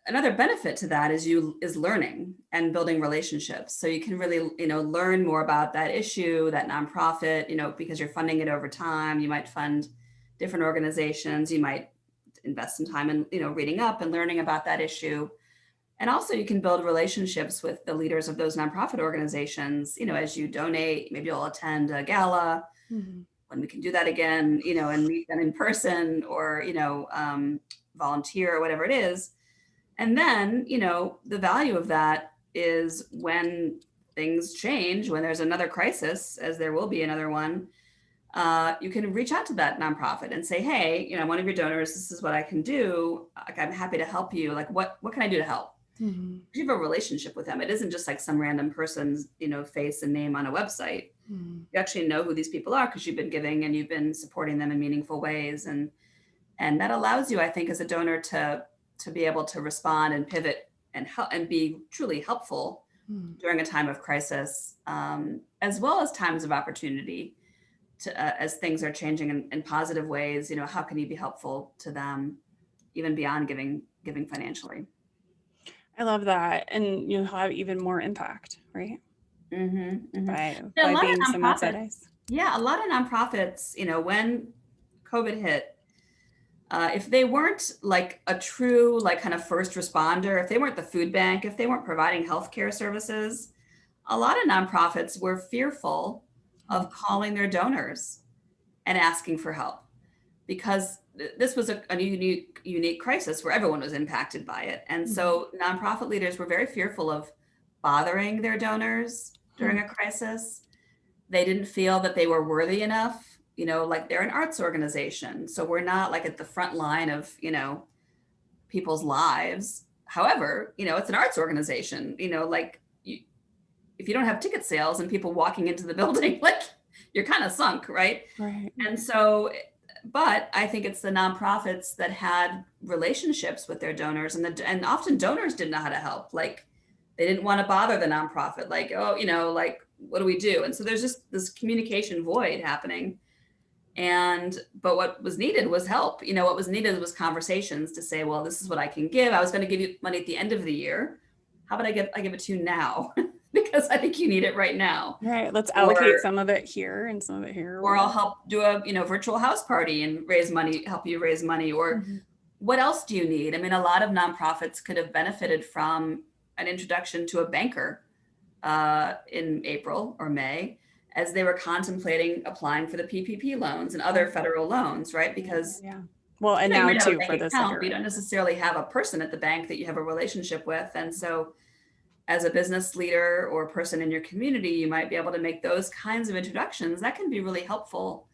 another benefit to that is learning and building relationships. So you can really, learn more about that issue, that nonprofit, because you're funding it over time. You might fund different organizations. You might invest some time in, reading up and learning about that issue. And also you can build relationships with the leaders of those nonprofit organizations, as you donate. Maybe you'll attend a gala when we can do that again, and meet them in person, or, volunteer or whatever it is. And then, the value of that is when things change, when there's another crisis, as there will be another one, you can reach out to that nonprofit and say, hey, one of your donors, this is what I can do. Like, I'm happy to help you. Like, what can I do to help? You have a relationship with them. It isn't just like some random person's, face and name on a website. You actually know who these people are because you've been giving and you've been supporting them in meaningful ways. And that allows you, I think, as a donor to be able to respond and pivot and help and be truly helpful during a time of crisis, as well as times of opportunity. As things are changing in positive ways, how can you be helpful to them, even beyond giving financially? I love that. And you'll have even more impact, right? By being some outside eyes. Yeah, a lot of nonprofits, when COVID hit, if they weren't like a true, like, kind of first responder, if they weren't the food bank, if they weren't providing healthcare services, a lot of nonprofits were fearful of calling their donors and asking for help, because this was a unique crisis where everyone was impacted by it. And so nonprofit leaders were very fearful of bothering their donors during a crisis. They didn't feel that they were worthy enough, like they're an arts organization. So we're not like at the front line of, people's lives. However, it's an arts organization, like if you don't have ticket sales and people walking into the building, like, you're kind of sunk, right? Right. And so, but I think it's the nonprofits that had relationships with their donors, and often donors didn't know how to help. Like, they didn't want to bother the nonprofit. Like, oh, like, what do we do? And so there's just this communication void happening. But what was needed was help. What was needed was conversations to say, well, this is what I can give. I was going to give you money at the end of the year. How about I give it to you now? Because I think you need it right now. Right. Let's allocate some of it here and some of it here. Or I'll help do a, virtual house party and help you raise money. Or what else do you need? I mean, a lot of nonprofits could have benefited from an introduction to a banker in April or May, as they were contemplating applying for the PPP loans and other federal loans, right? Because well, and now too for this, you don't necessarily have a person at the bank that you have a relationship with. And so as a business leader or person in your community, you might be able to make those kinds of introductions. That can be really helpful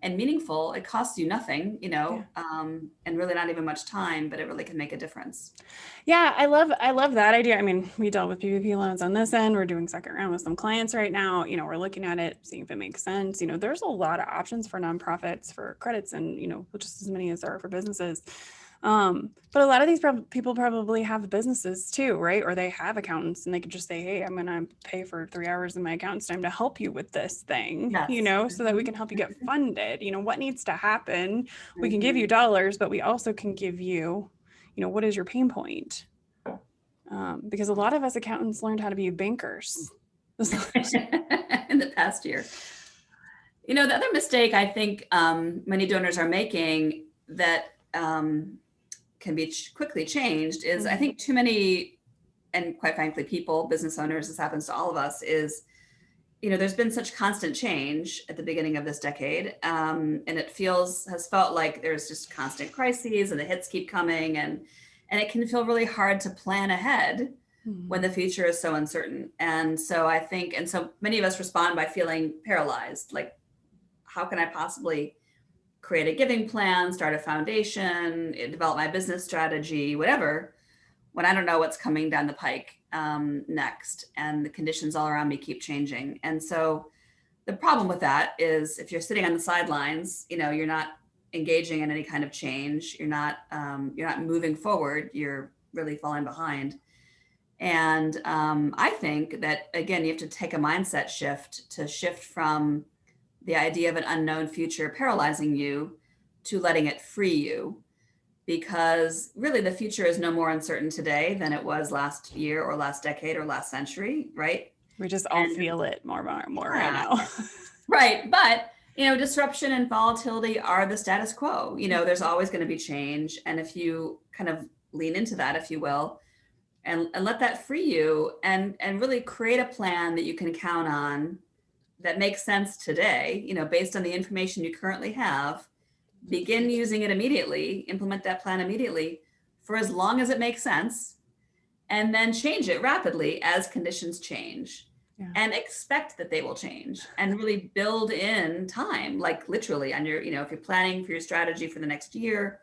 and meaningful. It costs you nothing, and really not even much time, but it really can make a difference. Yeah, I love that idea. I mean, we dealt with PPP loans on this end. We're doing second round with some clients right now. We're looking at it, seeing if it makes sense. There's a lot of options for nonprofits for credits, and just as many as there are for businesses. But a lot of these people probably have businesses too, right? Or they have accountants, and they could just say, hey, I'm going to pay for 3 hours in my accountant's time to help you with this thing, so that we can help you get funded. What needs to happen? We can give you dollars, but we also can give you, what is your pain point? Because a lot of us accountants learned how to be bankers in the past year. The other mistake I think many donors are making that can be quickly changed is I think too many, and quite frankly, people, business owners, this happens to all of us, is, there's been such constant change at the beginning of this decade. And it has felt like there's just constant crises and the hits keep coming. And it can feel really hard to plan ahead when the future is so uncertain. And so so many of us respond by feeling paralyzed. Like, how can I possibly create a giving plan, start a foundation, develop my business strategy, whatever, when I don't know what's coming down the pike next, and the conditions all around me keep changing. And so the problem with that is if you're sitting on the sidelines, you're not engaging in any kind of change, you're not moving forward, you're really falling behind. And I think that, again, you have to take a mindset shift from the idea of an unknown future paralyzing you to letting it free you, because really the future is no more uncertain today than it was last year or last decade or last century, right? We just all feel it more right now. Right. But, disruption and volatility are the status quo. There's always going to be change. And if you kind of lean into that, if you will, and let that free you and really create a plan that you can count on that makes sense today, based on the information you currently have, begin using it immediately, implement that plan immediately for as long as it makes sense, and then change it rapidly as conditions change. Yeah. And expect that they will change, and really build in time, like literally on your, if you're planning for your strategy for the next year,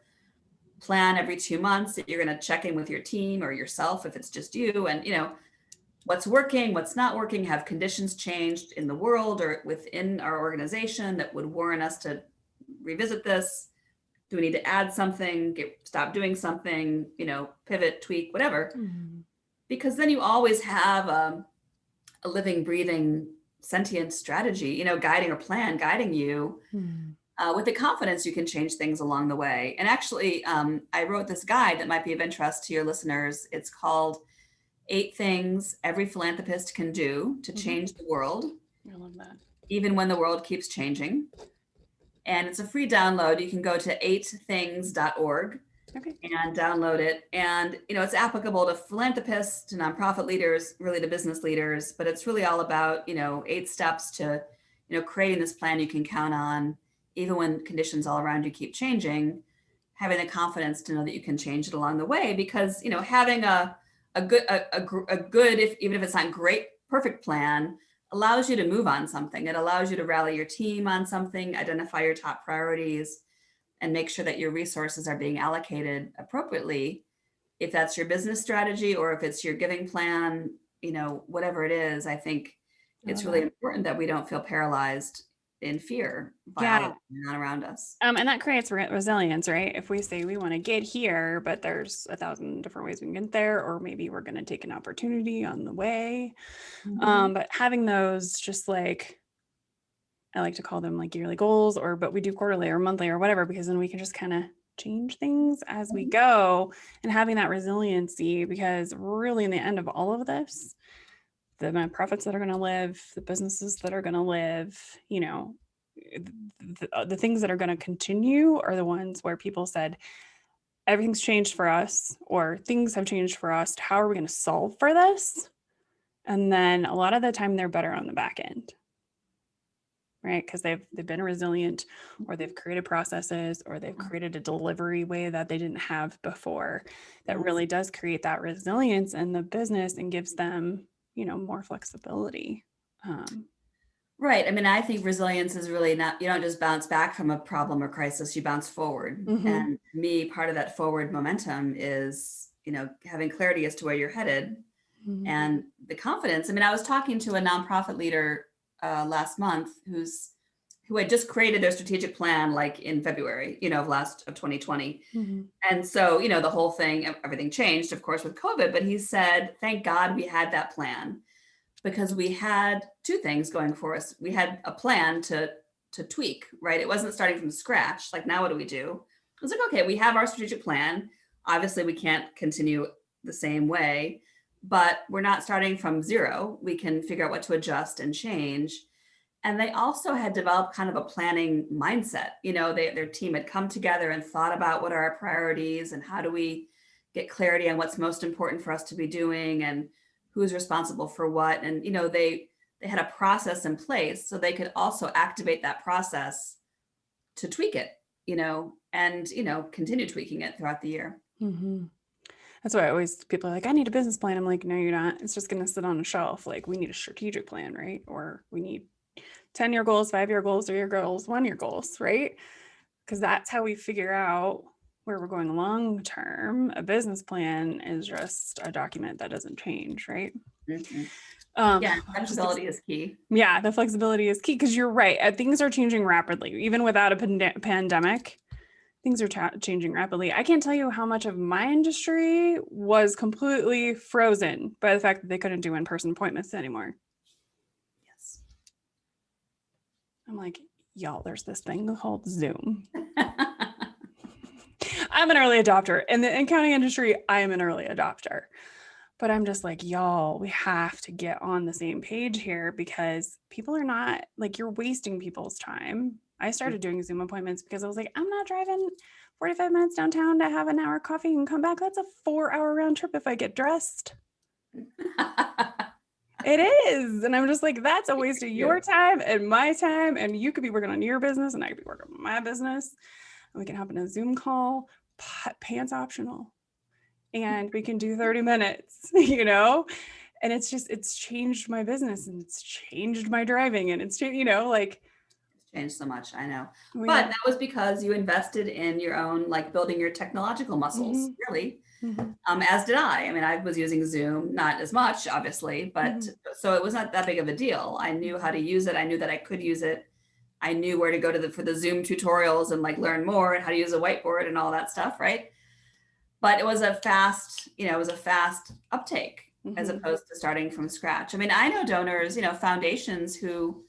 plan every 2 months that you're going to check in with your team or yourself if it's just you, and what's working, what's not working, have conditions changed in the world or within our organization that would warrant us to revisit this? Do we need to add something, stop doing something, pivot, tweak, whatever? Because then you always have a living, breathing, sentient strategy, guiding or plan, guiding you with the confidence you can change things along the way. And actually, I wrote this guide that might be of interest to your listeners. It's called 8 Things Every Philanthropist Can Do to Change the World. I love that. Even when the world keeps changing. And it's a free download. You can go to 8things.org and download it. And, it's applicable to philanthropists, to nonprofit leaders, really to business leaders, but it's really all about, 8 steps to, creating this plan you can count on, even when conditions all around you keep changing, having the confidence to know that you can change it along the way, because, having a good, even if it's not great, perfect plan allows you to move on something. It allows you to rally your team on something, identify your top priorities, and make sure that your resources are being allocated appropriately. If that's your business strategy or if it's your giving plan, whatever it is, I think it's really important that we don't feel paralyzed in fear by all that's going on around us. And that creates resilience, right? If we say we want to get here, but there's 1,000 different ways we can get there, or maybe we're going to take an opportunity on the way. But having those, just like, I like to call them like yearly goals, but we do quarterly or monthly or whatever, because then we can just kind of change things as we go, and having that resiliency, because really in the end of all of this, the nonprofits that are going to live, the businesses that are going to live, the things that are going to continue are the ones where people said, everything's changed for us, or things have changed for us. How are we going to solve for this? And then a lot of the time they're better on the back end, right? Because they've been resilient, or they've created processes, or they've created a delivery way that they didn't have before, that really does create that resilience in the business and gives them, more flexibility. Right. I mean, I think resilience is really not, you don't just bounce back from a problem or crisis, you bounce forward. And to me, part of that forward momentum is, having clarity as to where you're headed and the confidence. I mean, I was talking to a nonprofit leader last month who had just created their strategic plan, like in February, of 2020. And so, the whole thing, everything changed, of course, with COVID, but he said, thank God we had that plan, because we had 2 things going for us. We had a plan to tweak, right? It wasn't starting from scratch. Like, now what do we do? I was like, okay, we have our strategic plan. Obviously, we can't continue the same way, but we're not starting from zero. We can figure out what to adjust and change. And they also had developed kind of a planning mindset. Their team had come together and thought about what are our priorities and how do we get clarity on what's most important for us to be doing and who's responsible for what. And, they had a process in place so they could also activate that process to tweak it, and, continue tweaking it throughout the year. Mm-hmm. That's why people are like, I need a business plan. I'm like, no, you're not. It's just going to sit on a shelf. Like, we need a strategic plan, right? Or we need 10-year goals, 5-year goals, 3-year goals, 1-year goals, right? Because that's how we figure out where we're going long term. A business plan is just a document that doesn't change, right? Mm-hmm. Flexibility is key. Yeah, the flexibility is key because you're right. Things are changing rapidly. Even without a pandemic, things are changing rapidly. I can't tell you how much of my industry was completely frozen by the fact that they couldn't do in-person appointments anymore. Yes. I'm like, y'all, there's this thing called Zoom. I'm an early adopter. In the accounting industry, I am an early adopter. But I'm just like, y'all, we have to get on the same page here because people are not, like, you're wasting people's time. I started doing Zoom appointments because I was like, I'm not driving 45 minutes downtown to have an hour coffee and come back. That's a 4-hour round trip if I get dressed. It is. And I'm just like, that's a waste of your time and my time. And you could be working on your business and I could be working on my business. And we can hop in a Zoom call, pants optional. And we can do 30 minutes, and it's changed my business and it's changed my driving and it's changed, it's changed so much. I know. But that was because you invested in your own, building your technological muscles, really. Mm-hmm. As did I. I mean, I was using Zoom, not as much, obviously, but so it was not that big of a deal. I knew how to use it. I knew that I could use it. I knew where to go for the Zoom tutorials and learn more and how to use a whiteboard and all that stuff. Right. But it was a fast uptake as opposed to starting from scratch. I mean, I know donors, foundations who,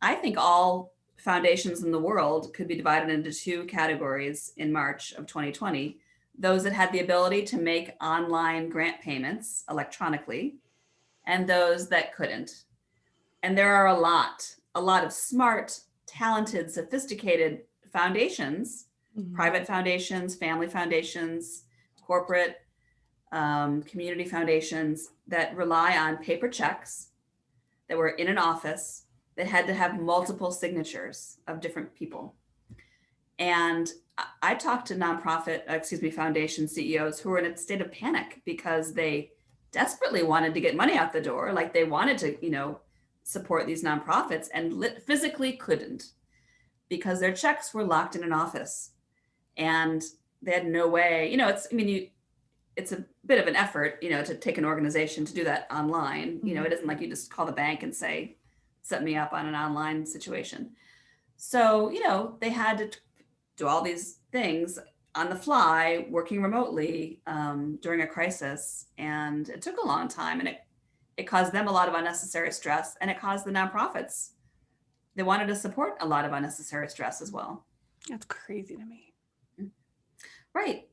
I think all foundations in the world could be divided into 2 categories in March of 2020. Those that had the ability to make online grant payments electronically and those that couldn't. And there are a lot of smart, talented, sophisticated foundations, private foundations, family foundations, corporate community foundations that rely on paper checks that were in an office that had to have multiple signatures of different people. And I talked to foundation CEOs who were in a state of panic because they desperately wanted to get money out the door. They wanted to, support these nonprofits and physically couldn't because their checks were locked in an office and they had no way, it's a bit of an effort, to take an organization to do that online. It isn't like you just call the bank and say, set me up on an online situation. So, they had to do all these things on the fly, working remotely during a crisis. And it took a long time and it caused them a lot of unnecessary stress and it caused the nonprofits. They wanted to support a lot of unnecessary stress as well. That's crazy to me. Right.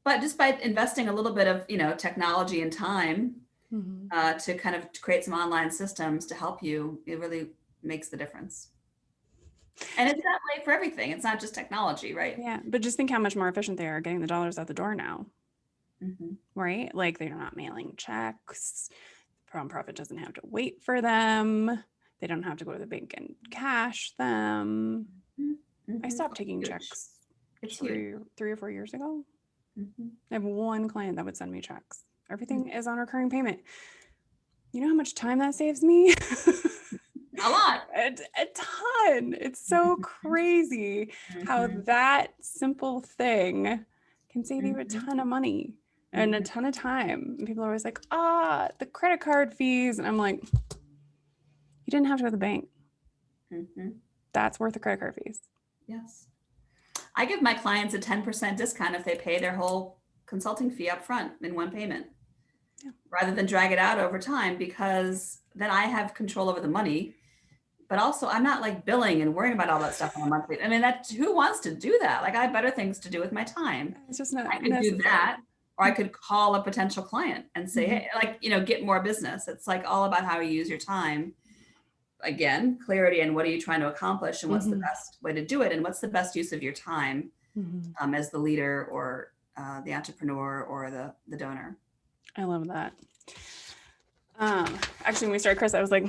But just by investing a little bit of, technology and time to kind of create some online systems to help you, it really makes the difference. And it's that way for everything. It's not just technology, right? Yeah. But just think how much more efficient they are getting the dollars out the door now. Right? They're not mailing checks. The nonprofit doesn't have to wait for them. They don't have to go to the bank and cash them. I stopped taking checks 3 or 4 years ago. I have one client that would send me checks. Everything is on recurring payment. You know how much time that saves me? A lot. A ton. It's so crazy how that simple thing can save you a ton of money and a ton of time. And people are always like, the credit card fees. And I'm like, you didn't have to go to the bank. That's worth the credit card fees. Yes. I give my clients a 10% discount if they pay their whole consulting fee up front in one payment, rather than drag it out over time, because then I have control over the money. but also I'm not like billing and worrying about all that stuff on a monthly. I mean, who wants to do that? Like I have better things to do with my time. It's just not I could do that, or I could call a potential client and say, hey, like, get more business. It's like all about how you use your time. Again, clarity and what are you trying to accomplish and what's the best way to do it and what's the best use of your time as the leader or the entrepreneur or the donor. I love that. Actually, when we started, Kris, I was like,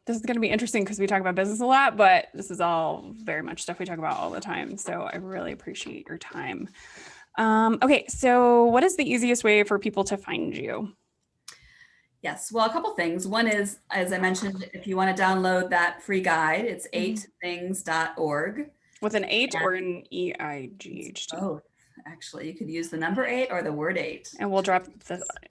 this is going to be interesting because we talk about business a lot, but this is all very much stuff we talk about all the time. So I really appreciate your time. Okay. So what is the easiest way for people to find you? Yes. Well, a couple things. One is, as I mentioned, if you want to download that free guide, it's 8things.org. With an 8 or an EIGHT? Oh, actually, you could use the number 8 or the word 8. And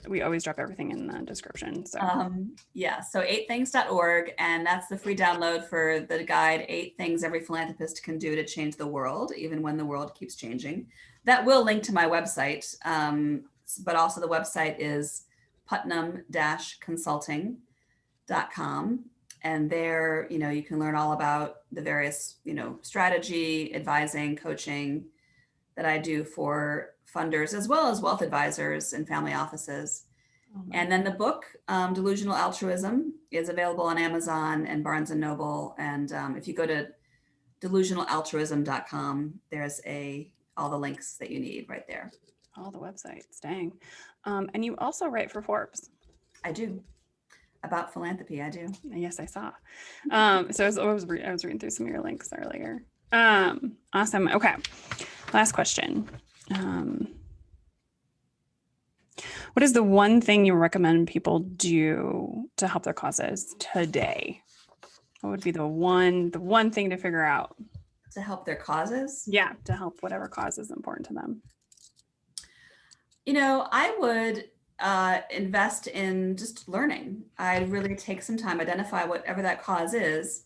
we always drop everything in the description. So so 8things.org, and that's the free download for the guide, 8 things every philanthropist can do to change the world, even when the world keeps changing. That will link to my website, but also the website is Putnam-Consulting.com. And there, you can learn all about the various, strategy, advising, coaching that I do for funders, as well as wealth advisors and family offices. And then the book, Delusional Altruism, is available on Amazon and Barnes & Noble. And if you go to delusionalaltruism.com, there's all the links that you need right there. All the websites, dang. And you also write for Forbes. I do. About philanthropy, I do. Yes, I saw. So I was reading through some of your links earlier. Awesome. Okay. Last question. What is the one thing you recommend people do to help their causes today? What would be the one thing to figure out? To help their causes? Yeah, to help whatever cause is important to them. I would invest in just learning. I'd really take some time, identify whatever that cause is.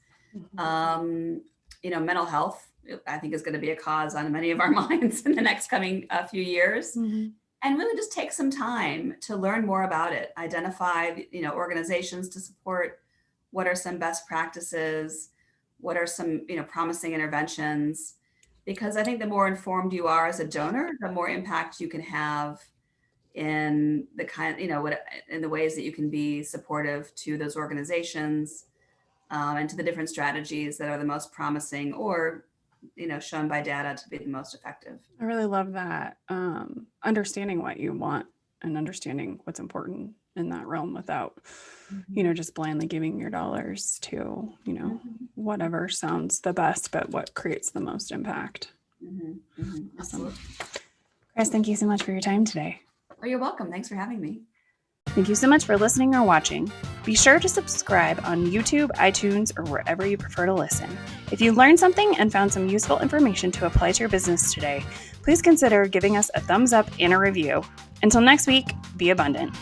Mental health, I think, is going to be a cause on many of our minds in the next coming few years. And really just take some time to learn more about it. Identify, organizations to support. What are some best practices? What are some, promising interventions? Because I think the more informed you are as a donor, the more impact you can have in the in the ways that you can be supportive to those organizations and to the different strategies that are the most promising or, shown by data to be the most effective. I really love that. Understanding what you want and understanding what's important in that realm without, just blindly giving your dollars to, whatever sounds the best, but what creates the most impact. Awesome. Kris, thank you so much for your time today. Oh, you're welcome. Thanks for having me. Thank you so much for listening or watching. Be sure to subscribe on YouTube, iTunes, or wherever you prefer to listen. If you learned something and found some useful information to apply to your business today, please consider giving us a thumbs up and a review. Until next week, be abundant.